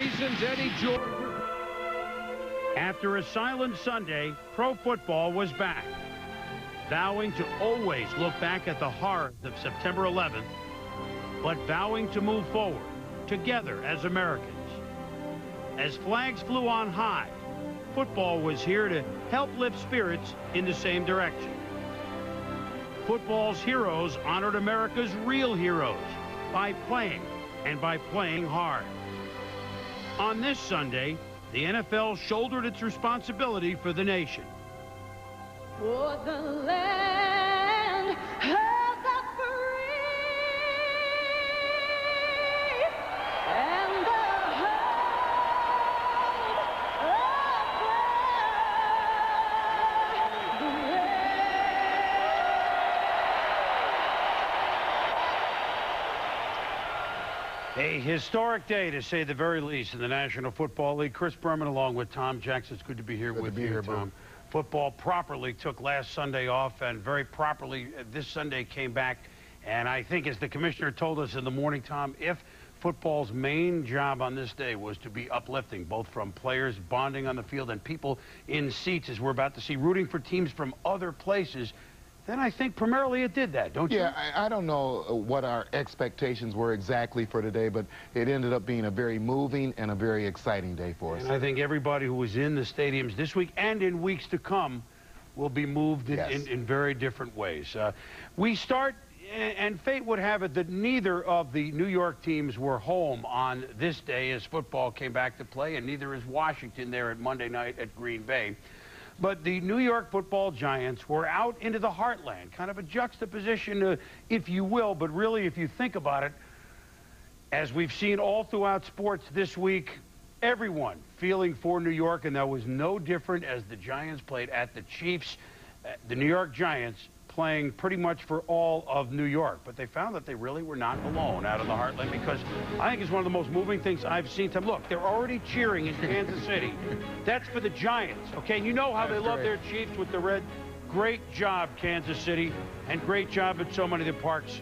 Mason's Eddie George. After a silent Sunday, pro football was back, vowing to always look back at the horrors of September 11th, but vowing to move forward together as Americans. As flags flew on high, football was here to help lift spirits in the same direction. Football's heroes honored America's real heroes by playing, and by playing hard. On this Sunday, the NFL shouldered its responsibility for the nation. For the land of the free and the home of the A historic day, to say the very least, in the National Football League. Chris Berman along with Tom Jackson. It's good to be here with you, Tom. Football properly took last Sunday off, and very properly this Sunday came back. And I think, as the commissioner told us in the morning, Tom, if football's main job on this day was to be uplifting, both from players bonding on the field and people in seats, as we're about to see, rooting for teams from other places, then I think primarily it did that, don't you? Yeah, I don't know what our expectations were exactly for today, but it ended up being a very moving and a very exciting day for us. And I think everybody who was in the stadiums this week and in weeks to come will be moved in very different ways. We start, and fate would have it that neither of the New York teams were home on this day as football came back to play, and neither is Washington there at Monday night at Green Bay. But the New York football Giants were out into the heartland, kind of a juxtaposition, if you will, but really, if you think about it, as we've seen all throughout sports this week, everyone feeling for New York, and that was no different as the Giants played at the Chiefs. The New York Giants playing pretty much for all of New York, but they found that they really were not alone out in the heartland, because I think it's one of the most moving things I've seen. Tom, look, they're already cheering in Kansas City. That's for the Giants, okay? And you know how they love their Chiefs with the red. Great job, Kansas City, and great job at so many of the parks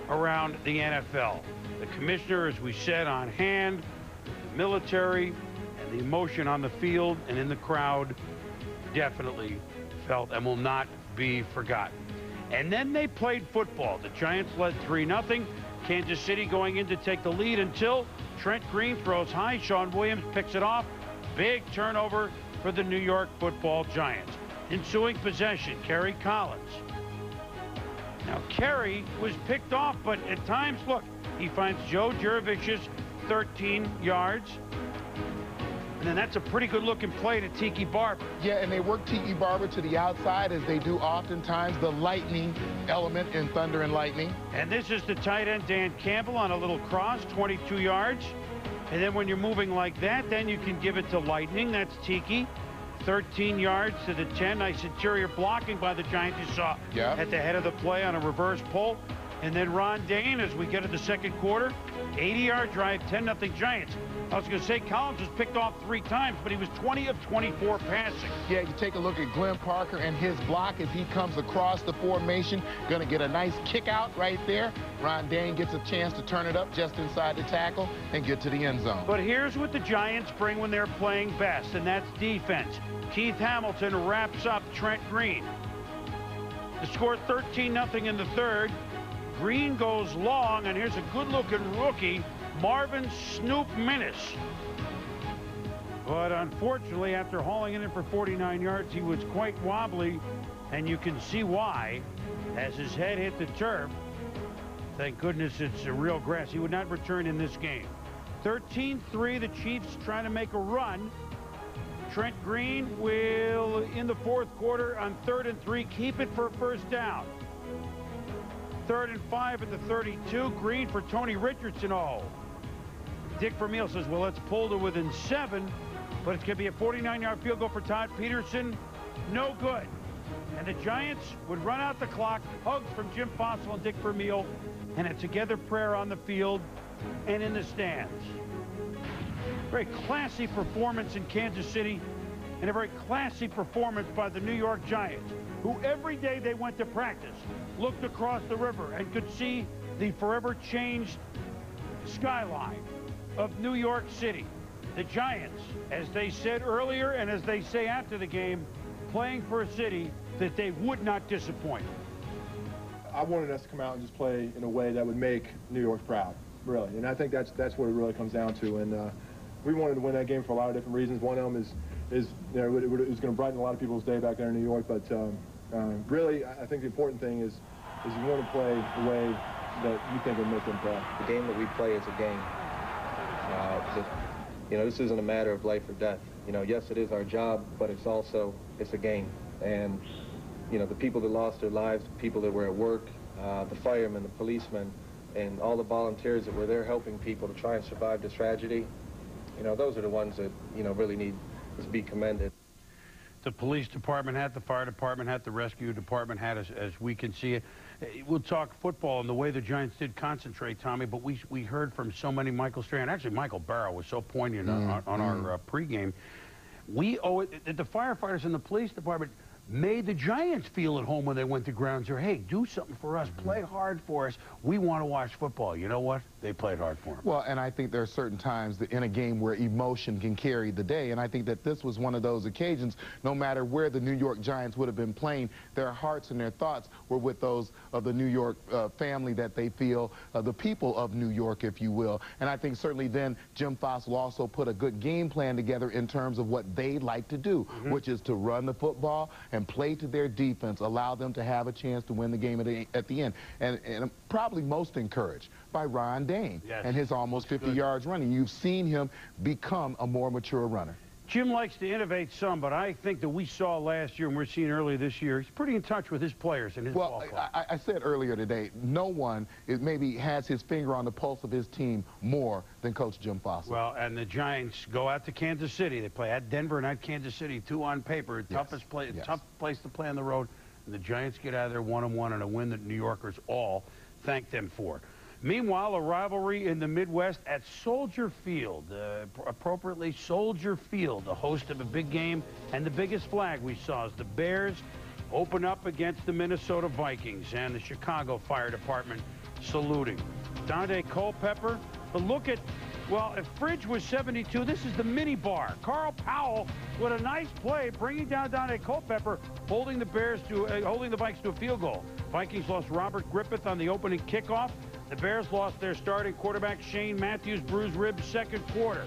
around the NFL. The commissioner, as we said, on hand, the military, and the emotion on the field and in the crowd definitely felt and will not be forgotten. And then they played football. The Giants led 3-0. Kansas City going in to take the lead until Trent Green throws high. Sean Williams picks it off. Big turnover for the New York football Giants. Ensuing possession, Kerry Collins. Now, Kerry was picked off, but at times, look, he finds Joe Juravich's 13 yards. And then that's a pretty good-looking play to Tiki Barber. Yeah, and they work Tiki Barber to the outside, as they do oftentimes, the lightning element in Thunder and Lightning. And this is the tight end, Dan Campbell, on a little cross, 22 yards. And then when you're moving like that, then you can give it to Lightning. That's Tiki. 13 yards to the 10. Nice interior blocking by the Giants, you saw at the head of the play on a reverse pull. And then Ron Dane, as we get to the second quarter, 80-yard drive, 10-0 Giants. I was going to say Collins was picked off 3 times, but he was 20 of 24 passing. Yeah, you take a look at Glenn Parker and his block as he comes across the formation. Going to get a nice kick out right there. Ron Dane gets a chance to turn it up just inside the tackle and get to the end zone. But here's what the Giants bring when they're playing best, and that's defense. Keith Hamilton wraps up Trent Green. The score 13-0 in the third. Green goes long, and here's a good-looking rookie, Marvin Snoop Minnis. But unfortunately, after hauling it in for 49 yards, he was quite wobbly, and you can see why as his head hit the turf. Thank goodness it's real grass. He would not return in this game. 13-3, the Chiefs trying to make a run. Trent Green will, in the fourth quarter, on 3rd and 3, keep it for a first down. 3rd and 5 at the 32. Green for Tony Richardson. Oh, Dick Vermeil says, well, let's pull to within 7, but it's going to be a 49-yard field goal for Todd Peterson. No good. And the Giants would run out the clock. Hugs from Jim Fossil and Dick Vermeil, and a together prayer on the field and in the stands. Very classy performance in Kansas City, and a very classy performance by the New York Giants, who every day they went to practice looked across the river and could see the forever changed skyline of New York City. The Giants, as they said earlier and as they say after the game, playing for a city that they would not disappoint. I wanted us to come out and just play in a way that would make New York proud, really. And I think that's what it really comes down to. And we wanted to win that game for a lot of different reasons. One of them is you know, it was going to brighten a lot of people's day back there in New York. But really, I think the important thing is you want to play the way that you think would make them proud. The game that we play is a game. You know, this isn't a matter of life or death. You know, yes, it is our job, but it's a game. And, you know, the people that lost their lives, the people that were at work, the firemen, the policemen, and all the volunteers that were there helping people to try and survive this tragedy, you know, those are the ones that, you know, really need to be commended. The police department had, the fire department had, the rescue department had, as we can see it. We'll talk football and the way the Giants did concentrate, Tommy, but we heard from so many, Michael Strahan. Actually, Michael Barrow was so poignant on our pregame. We owe it, the firefighters and the police department made the Giants feel at home when they went to ground zero. Hey, do something for us. Play hard for us. We want to watch football. You know what? They played hard for them. Well, and I think there are certain times that in a game where emotion can carry the day, and I think that this was one of those occasions. No matter where the New York Giants would have been playing, their hearts and their thoughts were with those of the New York family that they feel, the people of New York, if you will. And I think certainly then Jim Fossil also put a good game plan together in terms of what they like to do, which is to run the football and play to their defense, allow them to have a chance to win the game at the end. And I'm probably most encouraged by Ron Dane and his almost 50 yards running. You've seen him become a more mature runner. Jim likes to innovate some, but I think that we saw last year and we're seeing earlier this year, he's pretty in touch with his players and his ball club. I said earlier today, no one maybe has his finger on the pulse of his team more than Coach Jim Fossil. Well, and the Giants go out to Kansas City. They play at Denver and at Kansas City, two on paper. Toughest play, tough place to play on the road. And the Giants get out of there 1-1 and a win that New Yorkers all thank them for. Meanwhile, a rivalry in the Midwest at Soldier Field, appropriately Soldier Field, the host of a big game, and the biggest flag we saw is the Bears open up against the Minnesota Vikings and the Chicago Fire Department saluting. Dante Culpepper, but look at, well, if Fridge was 72, this is the mini bar. Carl Powell with a nice play, bringing down Dante Culpepper, holding the Vikes to a field goal. Vikings lost Robert Griffith on the opening kickoff. The Bears lost their starting quarterback, Shane Matthews, bruised ribs, second quarter.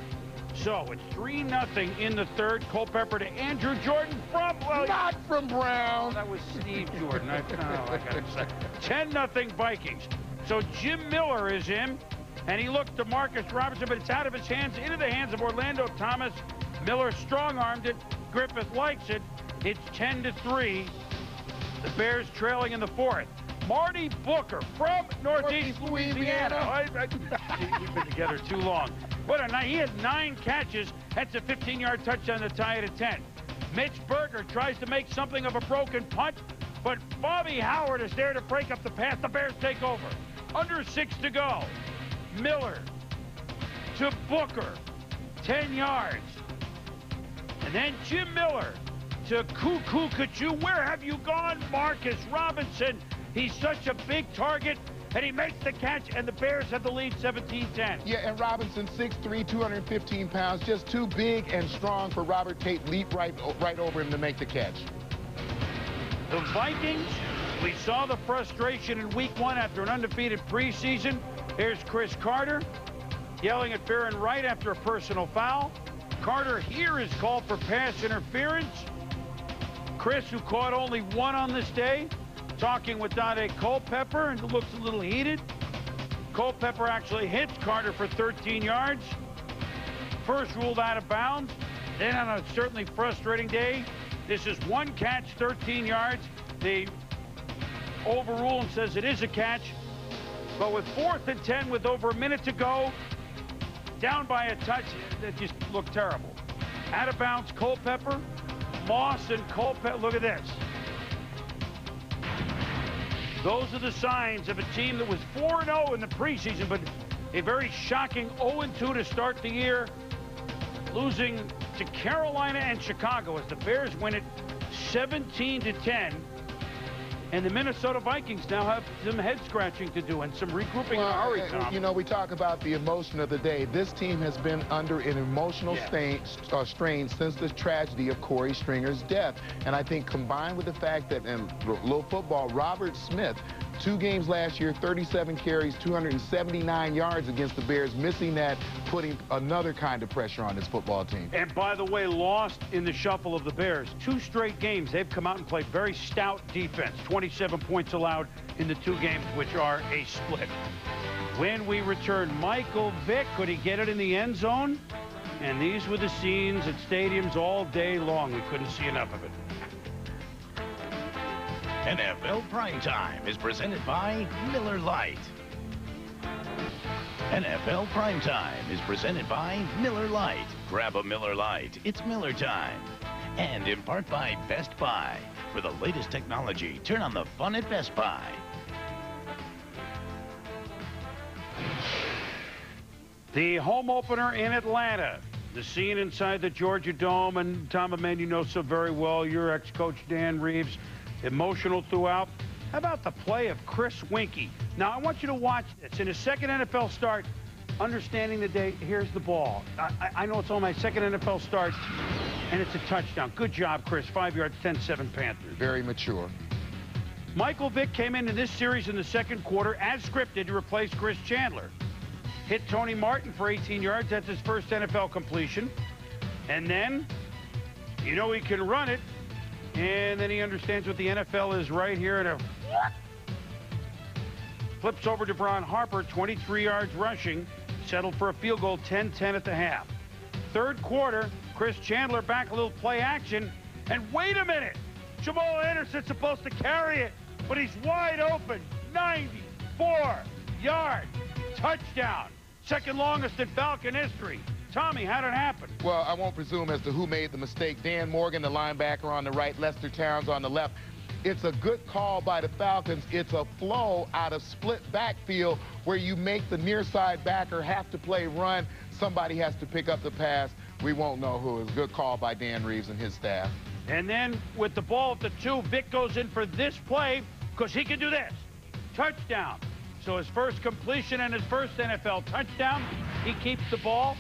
So it's 3-0 in the third. Culpepper to Andrew Jordan from... Well, not from Brown. That was Steve Jordan. I got to say. 10-0 Vikings. So Jim Miller is in, and he looked to Marcus Robinson, but it's out of his hands, into the hands of Orlando Thomas. Miller strong-armed it. Griffith likes it. It's 10-3. The Bears trailing in the fourth. Marty Booker from Northeast Louisiana. We've been together too long. What a night. He had 9 catches. That's a 15-yard touchdown to tie it at 10. Mitch Berger tries to make something of a broken punt, but Bobby Howard is there to break up the pass. The Bears take over. Under 6 to go. Miller to Booker. 10 yards. And then Jim Miller to Cuckoo Kachu. Where have you gone, Marcus Robinson? He's such a big target, and he makes the catch, and the Bears have the lead 17-10. Yeah, and Robinson, 6'3", 215 pounds, just too big and strong for Robert Tate. Leap right over him to make the catch. The Vikings, we saw the frustration in week 1 after an undefeated preseason. Here's Chris Carter yelling at Farron Wright after a personal foul. Carter here is called for pass interference. Chris, who caught only 1 on this day, talking with Dante Culpepper, and it looks a little heated. Culpepper actually hits Carter for 13 yards. First ruled out of bounds. Then on a certainly frustrating day, this is 1 catch, 13 yards. They overrule and says it is a catch. But with 4th and 10 with over a minute to go, down by a touch, that just looked terrible. Out of bounds, Culpepper, Moss and Culpepper. Look at this. Those are the signs of a team that was 4-0 in the preseason, but a very shocking 0-2 to start the year, losing to Carolina and Chicago as the Bears win it 17-10 And the Minnesota Vikings now have some head-scratching to do and some regrouping in a hurry, Tom. You know, we talk about the emotion of the day. This team has been under an emotional strain since the tragedy of Corey Stringer's death. And I think combined with the fact that in little football, Robert Smith, 2 games last year, 37 carries, 279 yards against the Bears, missing that, putting another kind of pressure on this football team. And by the way, lost in the shuffle of the Bears. 2 straight games, they've come out and played very stout defense. 27 points allowed in the 2 games, which are a split. When we return, Michael Vick, could he get it in the end zone? And these were the scenes at stadiums all day long. We couldn't see enough of it. NFL Primetime is presented by Miller Lite. NFL Primetime is presented by Miller Lite. Grab a Miller Lite. It's Miller time. And in part by Best Buy. For the latest technology, turn on the fun at Best Buy. The home opener in Atlanta. The scene inside the Georgia Dome. And Tom, a man you know so very well, your ex-coach Dan Reeves. Emotional throughout. How about the play of Chris Winkie? Now, I want you to watch this. In his second NFL start, understanding the day, here's the ball. I know it's on my second NFL start, and it's a touchdown. Good job, Chris. 5 yards, 10-7 Panthers. Very mature. Michael Vick came into this series in the second quarter as scripted to replace Chris Chandler. Hit Tony Martin for 18 yards. That's his first NFL completion. And then, you know he can run it. And then he understands what the NFL is right here. And flips over to Braun Harper, 23 yards rushing. Settled for a field goal, 10-10 at the half. Third quarter, Chris Chandler back, a little play action. And wait a minute. Jamal Anderson's supposed to carry it, but he's wide open. 94 yards. Touchdown. Second longest in Falcon history. Tommy, how did it happen? Well, I won't presume as to who made the mistake. Dan Morgan, the linebacker on the right, Lester Towns on the left. It's a good call by the Falcons. It's a flow out of split backfield where you make the near side backer have to play run. Somebody has to pick up the pass. We won't know who. It's a good call by Dan Reeves and his staff. And then with the ball at the 2, Vick goes in for this play because he can do this. Touchdown. So his first completion and his first NFL touchdown. He keeps the ball.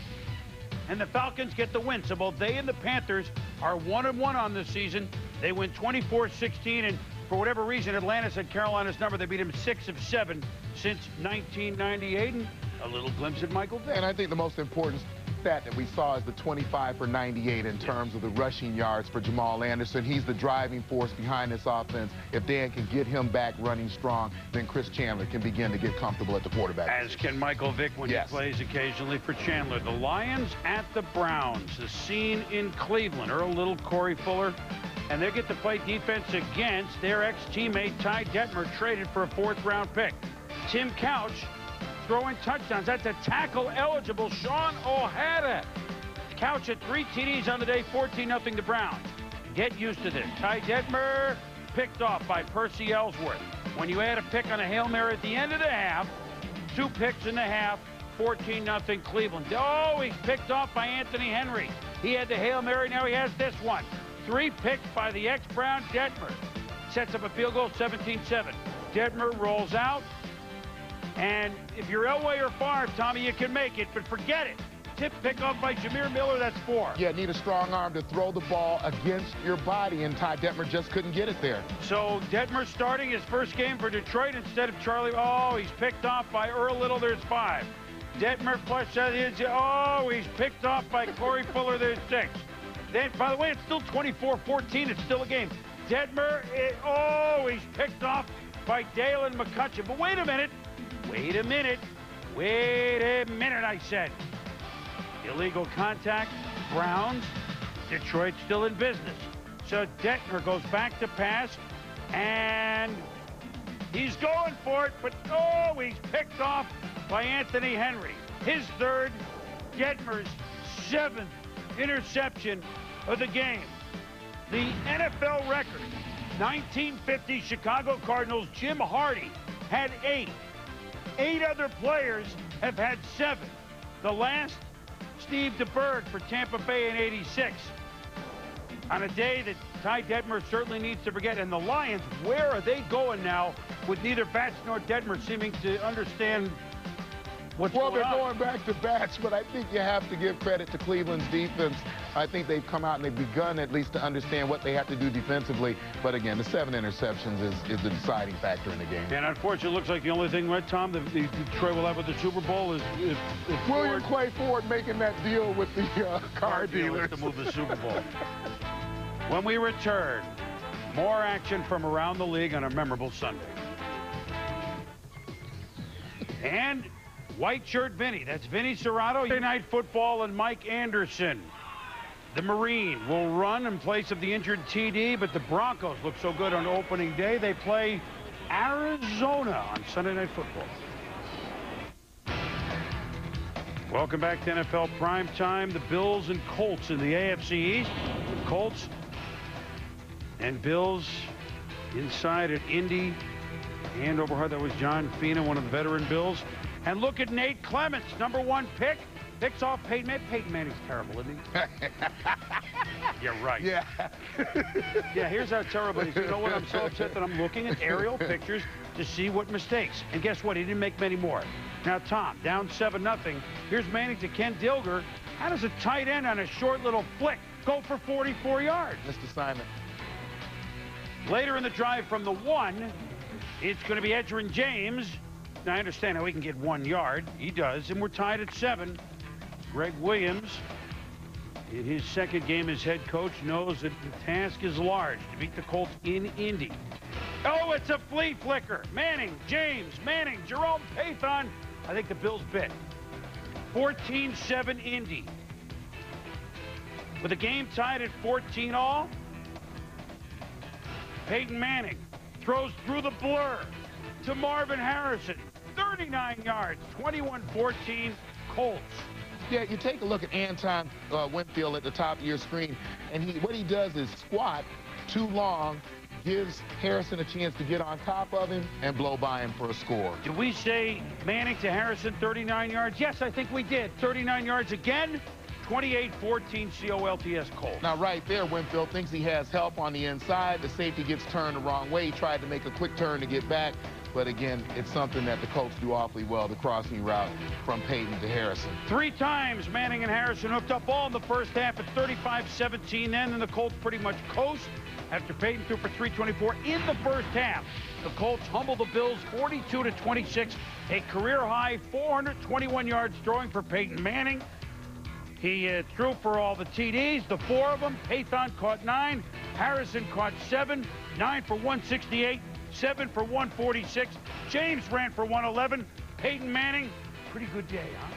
And the Falcons get the win. So both they and the Panthers are 1-1 on this season. They win 24-16, and for whatever reason, Atlanta's had Carolina's number. They beat him 6 of 7 since 1998. And a little glimpse at Michael Vick. And I think the most important stat that we saw is the 25 for 98 in terms of the rushing yards for Jamal Anderson. He's the driving force behind this offense. If Dan can get him back running strong, then Chris Chandler can begin to get comfortable at the quarterback. As can Michael Vick when he plays occasionally for Chandler. The Lions at the Browns. The scene in Cleveland. Earl Little, Corey Fuller. And they get to play defense against their ex-teammate Ty Detmer, traded for a 4th-round pick. Tim Couch throwing touchdowns. That's a tackle-eligible Sean O'Hara. Couch had 3 TDs on the day, 14-0 the Browns. Get used to this. Ty Detmer picked off by Percy Ellsworth. When you add a pick on a Hail Mary at the end of the half, 2 picks in the half, 14-0 Cleveland. Oh, he's picked off by Anthony Henry. He had the Hail Mary, now he has this one. 3 picks by the ex-Brown Detmer. Sets up a field goal, 17-7. Detmer rolls out. And if you're Elway or Favre, Tommy, you can make it, but forget it. Tip pickoff by Jameer Miller, that's 4. Yeah, need a strong arm to throw the ball against your body, and Ty Detmer just couldn't get it there. So Detmer starting his first game for Detroit instead of Charlie. Oh, he's picked off by Earl Little, there's 5. Detmer flushed out his. Oh, he's picked off by Corey Fuller, there's 6. Then, by the way, it's still 24-14. It's still a game. Detmer, he's picked off by Dalen McCutcheon. But wait a minute. Wait a minute, I said. Illegal contact, Browns, Detroit still in business. So Detmer goes back to pass, and he's going for it, but he's picked off by Anthony Henry. His 3rd, Detmer's 7th interception of the game. The NFL record, 1950 Chicago Cardinals, Jim Hardy had 8. 8 other players have had 7. The last, Steve DeBerg for Tampa Bay in '86. on a day that Ty Detmer certainly needs to forget. And the Lions, where are they going now with neither Batch nor Detmer seeming to understand what's going on? Well, they're going back to Batch, but I think you have to give credit to Cleveland's defense. I think they've come out and they've begun at least to understand what they have to do defensively. But again, the 7 interceptions is the deciding factor in the game. And unfortunately, it looks like the only thing, right, Tom, that Detroit will have with the Super Bowl is William Clay Ford making that deal with the car dealers to move the Super Bowl. When we return, more action from around the league on a memorable Sunday. And white shirt Vinny, that's Vinny Serrato. Sunday Night Football and Mike Anderson. The Marine will run in place of the injured TD, but the Broncos look so good on opening day. They play Arizona on Sunday Night Football. Welcome back to NFL Primetime. The Bills and Colts in the AFC East. The Colts and Bills inside at Indy. Hand over heart, that was John Fina, one of the veteran Bills. And look at Nate Clements, #1 pick. Picks off Peyton Manning. Peyton Manning's terrible, isn't he? You're right. Yeah. Yeah, here's how terrible he is. You know what? I'm so upset that I'm looking at aerial pictures to see what mistakes. And guess what? He didn't make many more. Now, Tom, down 7-0. Here's Manning to Ken Dilger. How does a tight end on a short little flick go for 44 yards? Missed assignment. Later in the drive from the 1, it's going to be Edgerrin James. Now, I understand how he can get 1 yard. He does. And we're tied at 7. Greg Williams, in his second game as head coach, knows that the task is large to beat the Colts in Indy. Oh, it's a flea flicker. Manning, James, Manning, Jerome Pathon. I think the Bills bit. 14-7 Indy. With the game tied at 14-all, Peyton Manning throws through the blur to Marvin Harrison. 39 yards, 21-14 Colts. Yeah, you take a look at Anton Winfield at the top of your screen, and what he does is squat too long, gives Harrison a chance to get on top of him and blow by him for a score. Did we say Manning to Harrison, 39 yards? Yes, I think we did. 39 yards again, 28-14 COLTS Colts. Now, right there, Winfield thinks he has help on the inside. The safety gets turned the wrong way. He tried to make a quick turn to get back. But again, it's something that the Colts do awfully well, the crossing route from Peyton to Harrison. 3 times Manning and Harrison hooked up all in the first half at 35-17 then, and the Colts pretty much coast after Peyton threw for 324 in the first half. The Colts humble the Bills 42-26, a career-high 421 yards throwing for Peyton Manning. He threw for all the TDs, the 4 of them. Pathon caught 9, Harrison caught 7, 9 for 168. 7 for 146. James ran for 111. Peyton Manning, pretty good day, huh?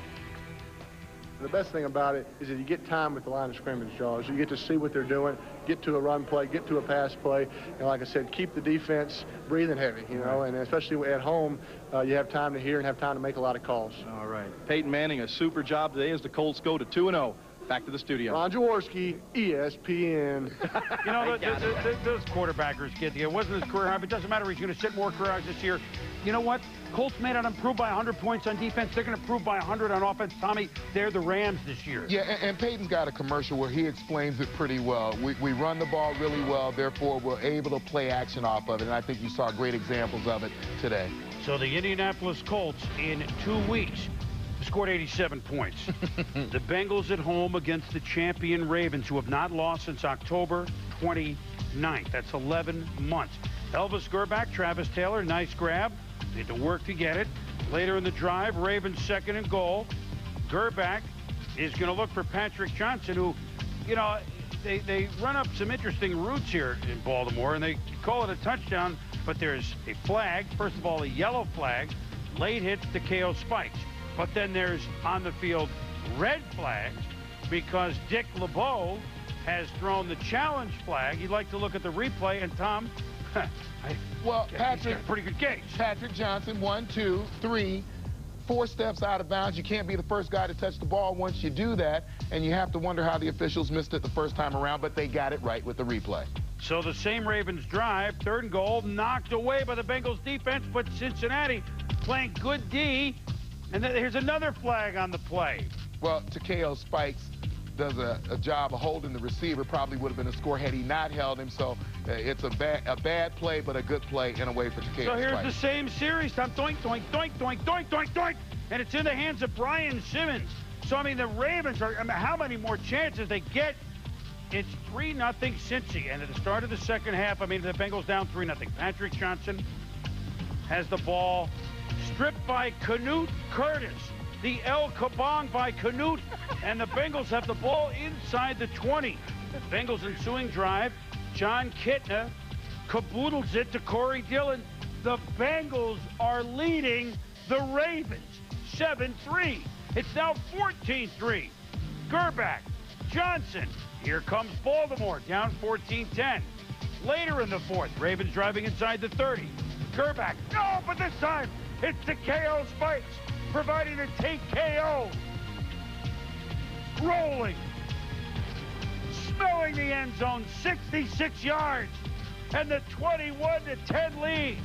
The best thing about it is that you get time with the line of scrimmage, Charles. You get to see what they're doing, get to a run play, get to a pass play, and like I said, keep the defense breathing heavy, you know, and especially at home, you have time to hear and have time to make a lot of calls. All right. Peyton Manning, a super job today as the Colts go to 2-0. Back to the studio. Ron Jaworski, ESPN. You know, those quarterbackers get it wasn't his career high, but it doesn't matter. He's going to set more career highs this year. You know what? Colts may not improve by 100 points on defense. They're going to improve by 100 on offense. Tommy, they're the Rams this year. Yeah, and Peyton's got a commercial where he explains it pretty well. We run the ball really well, therefore we're able to play action off of it, and I think you saw great examples of it today. So the Indianapolis Colts in 2 weeks scored 87 points. The Bengals at home against the champion Ravens, who have not lost since October 29th. That's 11 months. Elvis Gerback, Travis Taylor, nice grab. They had to work to get it. Later in the drive, Ravens 2nd and goal. Gerback is going to look for Patrick Johnson, who, you know, they run up some interesting routes here in Baltimore, and they call it a touchdown, but there's a flag. First of all, a yellow flag. Late hits to KO Spikes. But then there's, on the field, red flags because Dick LeBeau has thrown the challenge flag. You'd like to look at the replay, and Tom, well, Patrick, got a pretty good gauge. Patrick Johnson, 1, 2, 3, 4 steps out of bounds. You can't be the first guy to touch the ball once you do that, and you have to wonder how the officials missed it the first time around, but they got it right with the replay. So the same Ravens drive, 3rd and goal, knocked away by the Bengals defense, but Cincinnati playing good D. And then here's another flag on the play. Well, to KO Spikes, does a job of holding the receiver. Probably would have been a score had he not held him. So it's a bad play, but a good play in a way for Takeo. So here's the same series. Tom, doink, doink, doink, doink, doink, doink, doink. And it's in the hands of Brian Simmons. So, I mean, the Ravens are, I mean, how many more chances they get? It's 3-0 Cincy. And at the start of the second half, I mean, the Bengals down 3-0. Patrick Johnson has the ball, stripped by Canute Curtis. The El Kabong by Canute, and the Bengals have the ball inside the 20. Bengals ensuing drive. John Kitna caboodles it to Corey Dillon. The Bengals are leading the Ravens 7-3. It's now 14-3. Gerback, Johnson. Here comes Baltimore, down 14-10. Later in the fourth, Ravens driving inside the 30. Gerback, no, but this time it's Takeo Spikes, providing a take KO. Rolling. Smelling the end zone, 66 yards. And the 21-10 lead.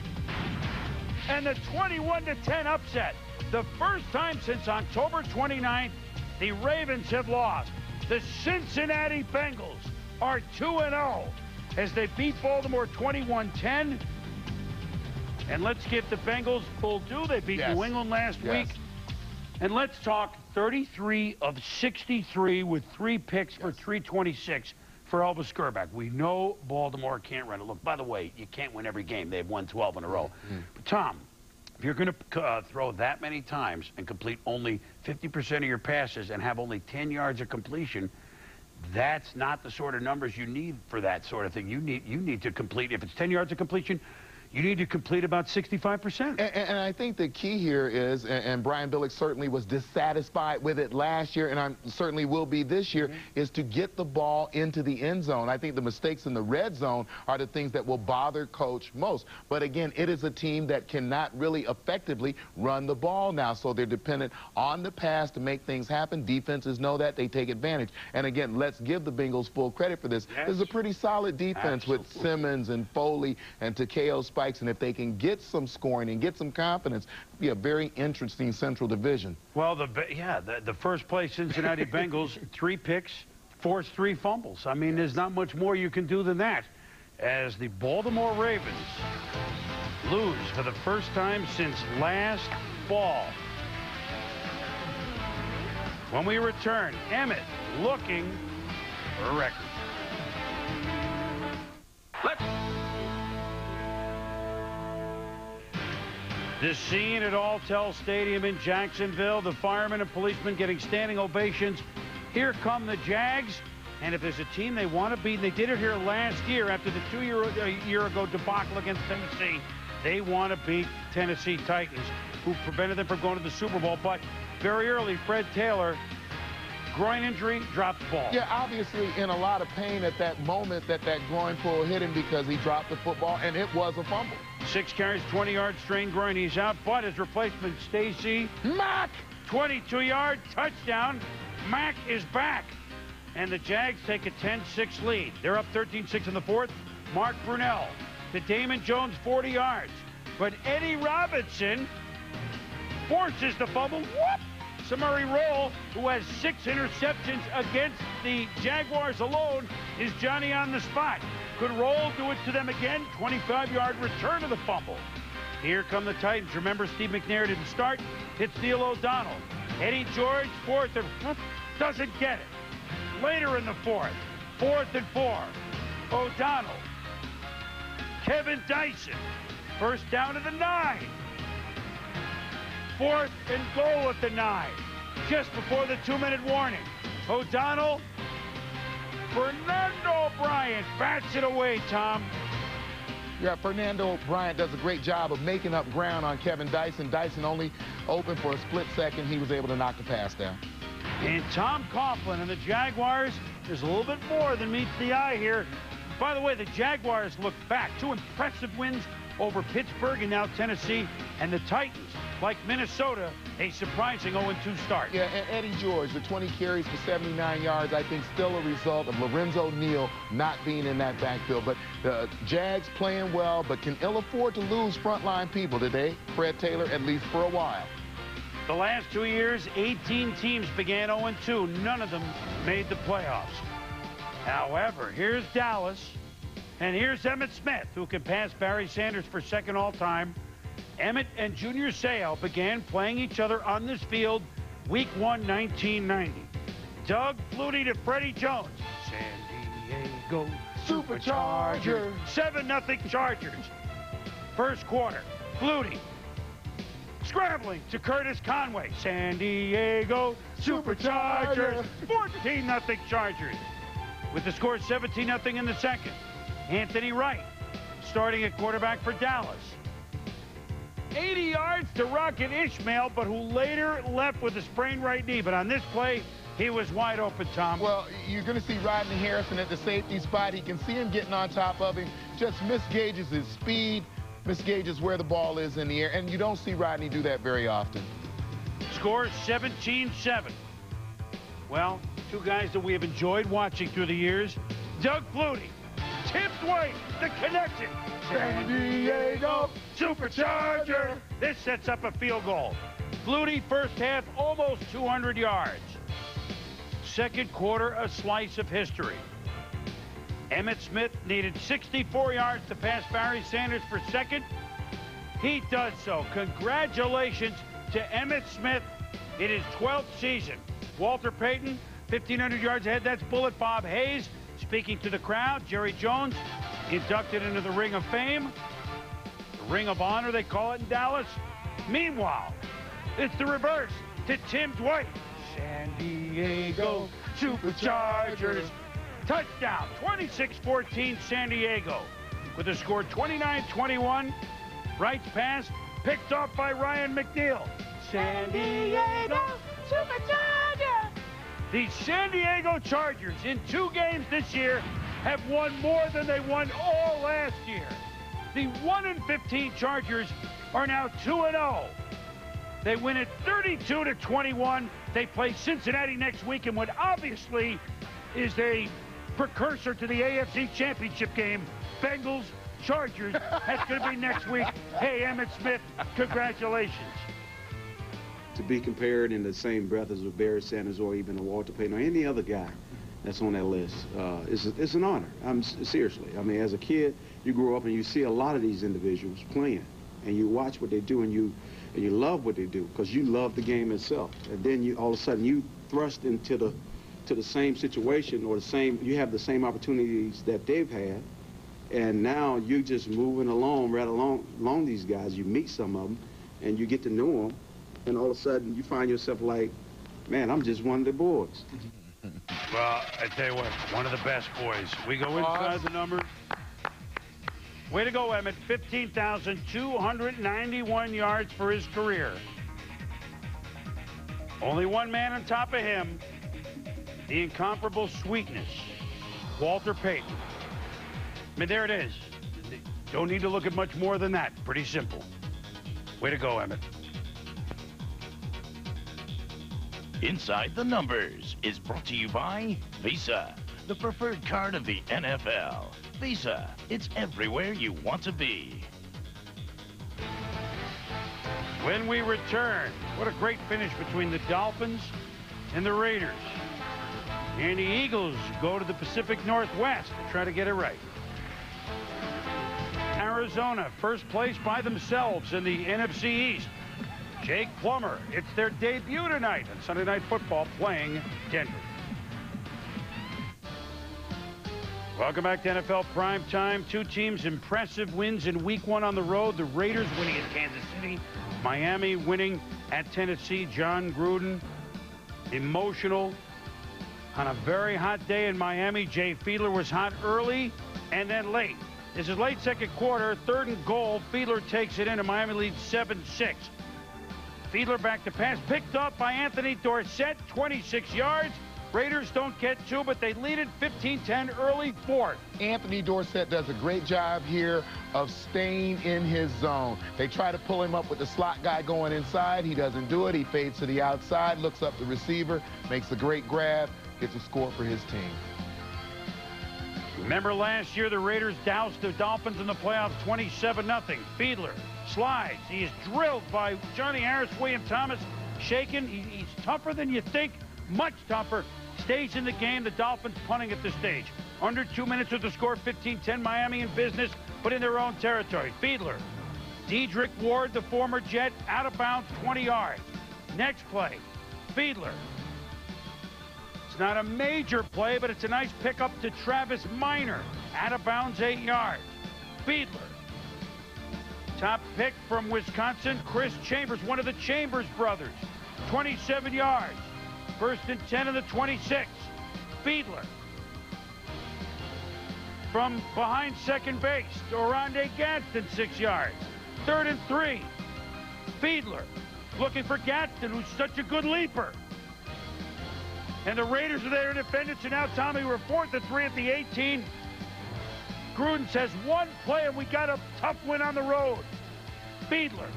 And the 21-10 upset. The first time since October 29th, the Ravens have lost. The Cincinnati Bengals are 2-0 as they beat Baltimore 21-10. And let's give the Bengals full due. They beat New England last week. And let's talk 33 of 63 with 3 picks for 326 for Elvis Gerback. We know Baltimore can't run it. Look, by the way, you can't win every game. They've won 12 in a row. But, Tom, if you're going to throw that many times and complete only 50% of your passes and have only 10 yards of completion, that's not the sort of numbers you need for that sort of thing. You need to complete, if it's 10 yards of completion, you need to complete about 65%. And I think the key here is, and Brian Billick certainly was dissatisfied with it last year, and I certainly will be this year, is to get the ball into the end zone. I think the mistakes in the red zone are the things that will bother Coach most. But again, it is a team that cannot really effectively run the ball now, so they're dependent on the pass to make things happen. Defenses know that. They take advantage. And again, let's give the Bengals full credit for this. This is a pretty solid defense with Simmons and Foley and Takeo Spikes, and if they can get some scoring and get some confidence, it'll be a very interesting Central Division. Well, the first place Cincinnati Bengals, 3 picks, forced 3 fumbles. I mean, there's not much more you can do than that. As the Baltimore Ravens lose for the first time since last fall. When we return, Emmett looking for a record. The scene at Alltel Stadium in Jacksonville, the firemen and policemen getting standing ovations. Here come the Jags, and if there's a team they want to beat, they did it here last year after the 2 year ago debacle against Tennessee. They want to beat Tennessee Titans, who prevented them from going to the Super Bowl. But very early, Fred Taylor, groin injury, dropped the ball. Yeah, obviously in a lot of pain at that moment that groin pull hit him because he dropped the football, and it was a fumble. 6 carries, 20-yard strained groin. He's out, but his replacement, Stacey Mack, 22-yard touchdown. Mack is back, and the Jags take a 10-6 lead. They're up 13-6 in the fourth. Mark Brunell to Damon Jones, 40 yards. But Eddie Robinson forces the fumble. Whoop! Samuri Roll, who has 6 interceptions against the Jaguars alone, is Johnny on the spot. Could Roll do it to them again? 25-yard return of the fumble. Here come the Titans. Remember, Steve McNair didn't start. It's Neil O'Donnell. Eddie George, 4th and doesn't get it. Later in the fourth, 4th and 4. O'Donnell. Kevin Dyson. First down at the 9. 4th and goal at the 9. Just before the 2-minute warning. O'Donnell. Fernando Bryant bats it away, Tom. Yeah, Fernando Bryant does a great job of making up ground on Kevin Dyson. Dyson only open for a split second. He was able to knock the pass down. And Tom Coughlin and the Jaguars, there's a little bit more than meets the eye here. By the way, the Jaguars look back. 2 impressive wins over Pittsburgh and now Tennessee. And the Titans, like Minnesota, a surprising 0-2 start. Yeah, and Eddie George, the 20 carries for 79 yards, I think still a result of Lorenzo Neal not being in that backfield. But the Jags playing well, but can ill afford to lose frontline people today. Fred Taylor, at least for a while. The last 2 years, 18 teams began 0-2. None of them made the playoffs. However, here's Dallas, and here's Emmitt Smith, who can pass Barry Sanders for second all-time. Emmitt and Junior Seau began playing each other on this field Week 1, 1990. Doug Flutie to Freddie Jones. San Diego Superchargers. 7-0 Chargers. First quarter, Flutie scrambling to Curtis Conway. San Diego Superchargers. 14-0 Chargers. With the score 17-0 in the second. Anthony Wright starting at quarterback for Dallas. 80 yards to Rocket Ishmael, but who later left with a sprained right knee. But on this play, he was wide open, Tom. Well, you're going to see Rodney Harrison at the safety spot. He can see him getting on top of him. Just misgauges his speed, misgauges where the ball is in the air, and you don't see Rodney do that very often. Score 17-7. Well, two guys that we have enjoyed watching through the years. Doug Flutie, Tim Dwight, the connection. San Diego Supercharger. This sets up a field goal. Flutie, first half, almost 200 yards. Second quarter, a slice of history. Emmitt Smith needed 64 yards to pass Barry Sanders for second. He does so. Congratulations to Emmitt Smith in his 12th season. Walter Payton, 1,500 yards ahead. That's Bullet Bob Hayes speaking to the crowd. Jerry Jones inducted into the Ring of Fame. The Ring of Honor, they call it in Dallas. Meanwhile, it's the reverse to Tim Dwight. San Diego Superchargers. Touchdown, 26-14 San Diego. With the score 29-21. Wright's pass picked off by Ryan McNeil. San Diego Superchargers. The San Diego Chargers in 2 games this year have won more than they won all last year. The 1-15 Chargers are now 2-0. They win it 32-21. They play Cincinnati next week in what obviously is a precursor to the AFC Championship game. Bengals, Chargers. That's going to be next week. Hey, Emmitt Smith, congratulations. To be compared in the same breath as a Barry Sanders or even a Walter Payton or any other guy that's on that list, it's an honor. Seriously. I mean, as a kid, you grow up and you see a lot of these individuals playing, and you watch what they do, and you love what they do because you love the game itself. And then you all of a sudden you thrust into the same situation or you have the same opportunities that they've had, and now you're just moving along right along these guys. You meet some of them, and you get to know them. And all of a sudden, you find yourself like, man, I'm just one of the boys. Well, I tell you what, one of the best boys. We go inside the numbers. Way to go, Emmitt. 15,291 yards for his career. Only one man on top of him, the incomparable sweetness, Walter Payton. I mean, there it is. Don't need to look at much more than that. Pretty simple. Way to go, Emmitt. Inside the Numbers is brought to you by Visa, the preferred card of the NFL. Visa, it's everywhere you want to be. When we return, what a great finish between the Dolphins and the Raiders. And the Eagles go to the Pacific Northwest to try to get it right. Arizona, first place by themselves in the NFC East. Jake Plummer, it's their debut tonight on Sunday Night Football playing Denver. Welcome back to NFL Primetime. 2 teams, impressive wins in Week 1 on the road. The Raiders winning at Kansas City. Miami winning at Tennessee. John Gruden, emotional on a very hot day in Miami. Jay Fiedler was hot early and then late. This is late second quarter, 3rd and goal. Fiedler takes it in, and Miami leads 7-6. Fiedler back to pass, picked up by Anthony Dorsett, 26 yards. Raiders don't get 2, but they lead it 15-10 early 4th. Anthony Dorsett does a great job here of staying in his zone. They try to pull him up with the slot guy going inside. He doesn't do it. He fades to the outside, looks up the receiver, makes a great grab, gets a score for his team. Remember last year, the Raiders doused the Dolphins in the playoffs 27-0. Fiedler slides. He is drilled by Johnny Harris, William Thomas, shaken. He's tougher than you think, much tougher. Stays in the game. The Dolphins punting at this stage. Under 2 minutes with the score, 15-10, Miami in business, but in their own territory. Fiedler, Dedrick Ward, the former Jet, out of bounds, 20 yards. Next play, Fiedler. It's not a major play, but it's a nice pickup to Travis Minor, out of bounds, 8 yards. Fiedler. Top pick from Wisconsin, Chris Chambers, one of the Chambers brothers, 27 yards. 1st and 10 of the 26. Fiedler. From behind second base, Oronde Gadsden, 6 yards. 3rd and 3. Fiedler looking for Gadsden, who's such a good leaper. And the Raiders are there to defend it, so now Tommy, we're 4th and 3 at the 18. Gruden says one play and we got a tough win on the road. Fiedler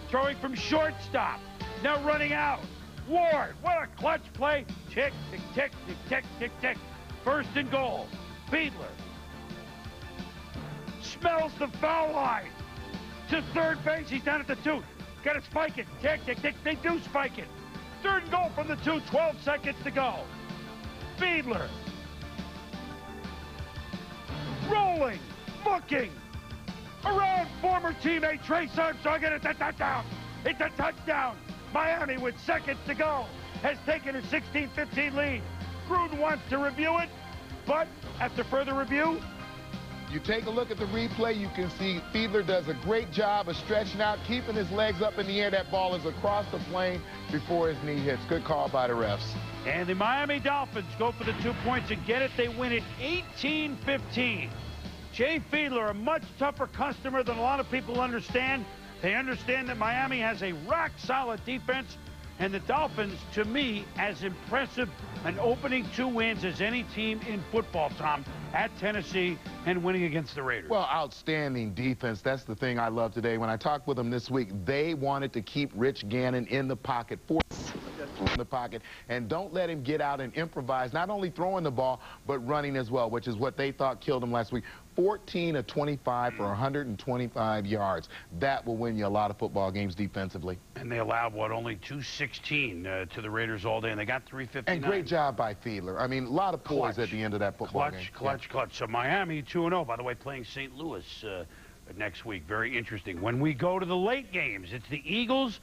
throwing from shortstop, now running out. Ward, what a clutch play. Tick, tick, tick, tick, tick, tick, tick. 1st and goal. Fiedler smells the foul line to third base. He's down at the 2. Got to spike it. Tick, tick, tick. They do spike it. 3rd and goal from the 2. 12 seconds to go. Fiedler rolling, looking around former teammate Trace Armstrong, and it's a touchdown. It's a touchdown. Miami, with seconds to go, has taken a 16-15 lead. Gruden wants to review it, but after further review, you take a look at the replay, you can see Fiedler does a great job of stretching out, keeping his legs up in the air. That ball is across the plane before his knee hits. Good call by the refs. And the Miami Dolphins go for the 2 points and get it. They win it 18-15. Jay Fiedler, a much tougher customer than a lot of people understand. They understand that Miami has a rock-solid defense, and the Dolphins, to me, as impressive an opening 2 wins as any team in football, Tom, at Tennessee and winning against the Raiders. Well, outstanding defense. That's the thing I love today. When I talked with them this week, they wanted to keep Rich Gannon in the pocket, in the pocket, and don't let him get out and improvise, not only throwing the ball, but running as well, which is what they thought killed him last week. 14 of 25 for 125 yards. That will win you a lot of football games defensively. And they allowed, what, only 216 to the Raiders all day, and they got 359. And great job by Fiedler. I mean, a lot of poise at the end of that football game. Clutch. So Miami 2-0, by the way, playing St. Louis next week. Very interesting. When we go to the late games, it's the Eagles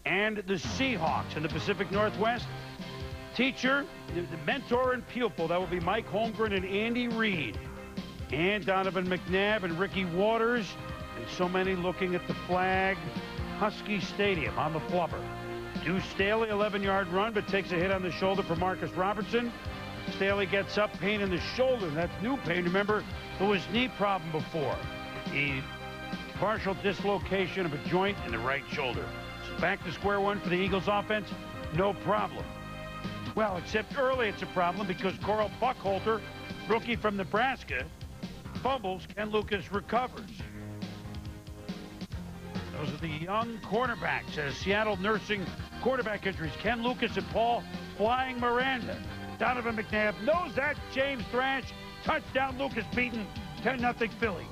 and the Seahawks in the Pacific Northwest. Teacher, the mentor and pupil, that will be Mike Holmgren and Andy Reid. And Donovan McNabb and Ricky Waters, and so many looking at the flag. Husky Stadium on the flubber. Deuce Staley, 11-yard run, but takes a hit on the shoulder for Marcus Robertson. Staley gets up, pain in the shoulder. That's new pain. Remember, there was knee problem before. The partial dislocation of a joint in the right shoulder. So back to square one for the Eagles offense, no problem. Well, except early it's a problem because Coral Buckholter, rookie from Nebraska, fumbles. Ken Lucas recovers. Those are the young cornerbacks as Seattle nursing quarterback injuries. Ken Lucas and Paul Flying Miranda. Donovan McNabb knows that. James Thrash, touchdown. Lucas beaten 10-0 Philly.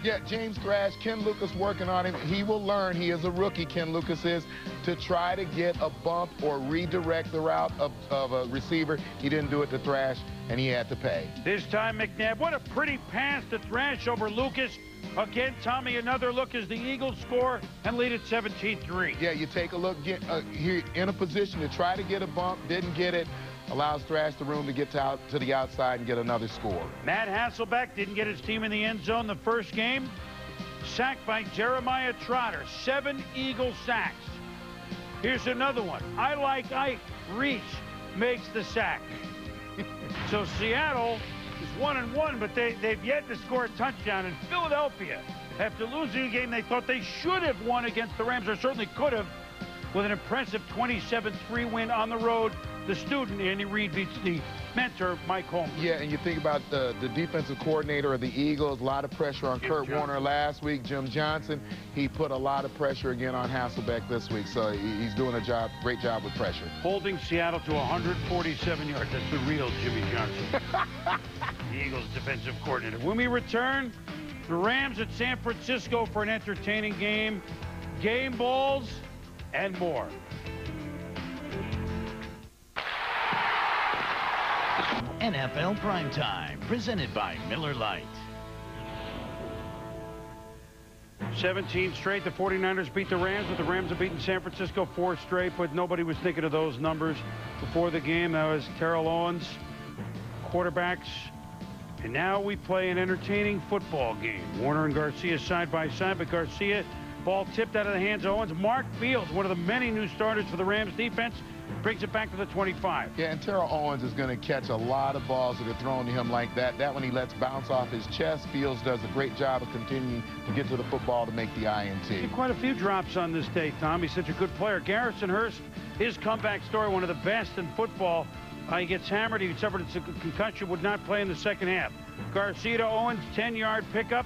Yeah, James Thrash, Ken Lucas working on him. He will learn. He is a rookie, Ken Lucas is, to try to get a bump or redirect the route of a receiver. He didn't do it to Thrash, and he had to pay. This time, McNabb, what a pretty pass to Thrash over Lucas. Again, Tommy, another look as the Eagles score and lead at 17-3. Yeah, you take a look here in a position to try to get a bump, didn't get it. Allows Thrash the room to get to the outside and get another score. Matt Hasselbeck didn't get his team in the end zone the first game. Sacked by Jeremiah Trotter. 7 Eagle sacks. Here's another one. I like Ike. Reach makes the sack. So Seattle is 1-1, but they've yet to score a touchdown. In Philadelphia, after losing a game they thought they should have won against the Rams, or certainly could have, with an impressive 27-3 win on the road. The student, Andy Reid, beats the mentor, Mike Holmgren. Yeah, and you think about the defensive coordinator of the Eagles, a lot of pressure on Kurt Warner last week. Jim Johnson, he put a lot of pressure again on Hasselbeck this week, so he's doing a great job with pressure. Holding Seattle to 147 yards. That's the real Jimmy Johnson. The Eagles defensive coordinator. When we return, the Rams at San Francisco for an entertaining game, game balls, and more. NFL Primetime, presented by Miller Lite. 17 straight. The 49ers beat the Rams, but the Rams have beaten San Francisco 4 straight, but nobody was thinking of those numbers before the game. That was Terrell Owens, quarterbacks. And now we play an entertaining football game. Warner and Garcia side by side, but Garcia, ball tipped out of the hands of Owens. Mark Fields, one of the many new starters for the Rams defense, brings it back to the 25. Yeah, and Terrell Owens is going to catch a lot of balls that are thrown to him like that. That one he lets bounce off his chest. Fields does a great job of continuing to get to the football to make the INT. Quite a few drops on this day, Tom. He's such a good player. Garrison Hurst, his comeback story, one of the best in football. He gets hammered. He suffered a concussion, would not play in the second half. Garcia to Owens, 10-yard pickup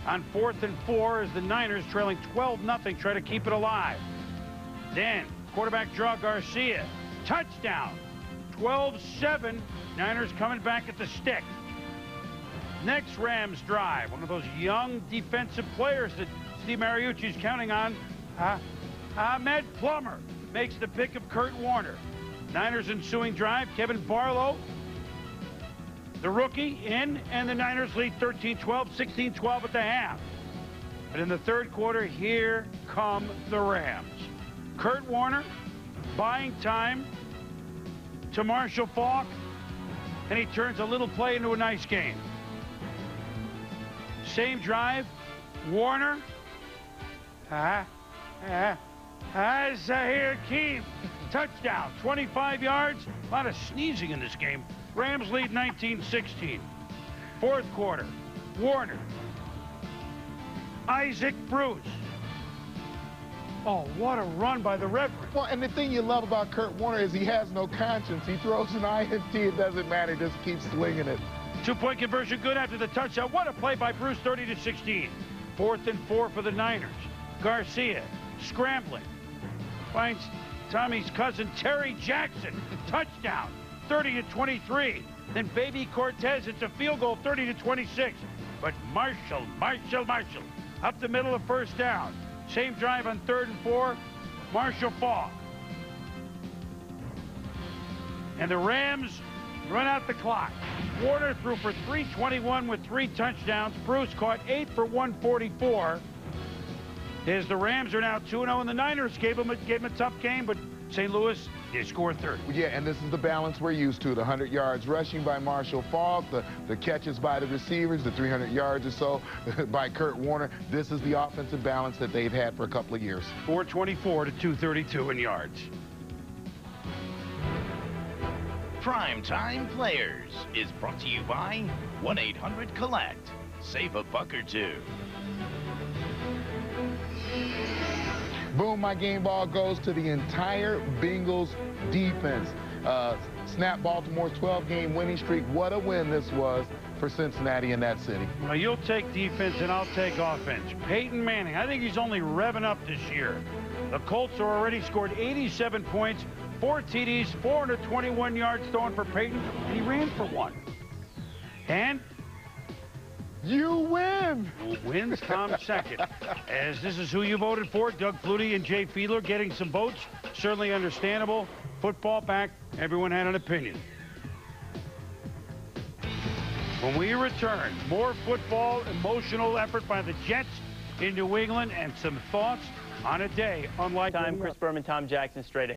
on 4th and 4 as the Niners, trailing 12-0, try to keep it alive. Then quarterback draw, Garcia. Touchdown. 12-7. Niners coming back at the stick. Next Rams drive. One of those young defensive players that Steve Mariucci's counting on. Ahmed Plummer makes the pick of Kurt Warner. Niners ensuing drive. Kevin Barlow, the rookie, in, and the Niners lead 13-12, 16-12 at the half. But in the third quarter, here come the Rams. Kurt Warner buying time to Marshall Faulk, and he turns a little play into a nice game. Same drive, Warner, Zahir Keem, touchdown, 25 yards. A lot of sneezing in this game. Rams lead 19-16. Fourth quarter, Warner, Isaac Bruce. Oh, what a run by the Reverend. Well, and the thing you love about Kurt Warner is he has no conscience. He throws an INT, it doesn't matter, he just keeps slinging it. 2-point conversion good after the touchdown. What a play by Bruce, 30-16. 4th and 4 for the Niners. Garcia scrambling. Finds Tommy's cousin Terry Jackson. Touchdown, 30-23. Then Baby Cortez, it's a field goal, 30-26. But Marshall, up the middle of first down. Same drive on 3rd and 4, Marshall Faulk. And the Rams run out the clock. Warner threw for 321 with 3 touchdowns. Bruce caught 8 for 144. As the Rams are now 2-0, and the Niners gave him a tough game, but St. Louis, they score 30. Yeah, and this is the balance we're used to. The 100 yards rushing by Marshall Faulk, the catches by the receivers, the 300 yards or so by Kurt Warner. This is the offensive balance that they've had for a couple of years. 424 to 232 in yards. Primetime Players is brought to you by 1-800-COLLECT. Save a buck or two. Boom, my game ball goes to the entire Bengals defense. Snap Baltimore's 12-game winning streak. What a win this was for Cincinnati in that city. Well, you'll take defense and I'll take offense. Peyton Manning, I think he's only revving up this year. The Colts are already scored 87 points, 4 TDs, 421 yards thrown for Peyton, and he ran for 1. And you win. Wins Tom second. As this is who you voted for, Doug Flutie and Jay Fiedler getting some votes. Certainly understandable. Football back, everyone had an opinion. When we return, more football, emotional effort by the Jets in New England, and some thoughts on a day unlike... Chris Berman, Tom Jackson, straight ahead.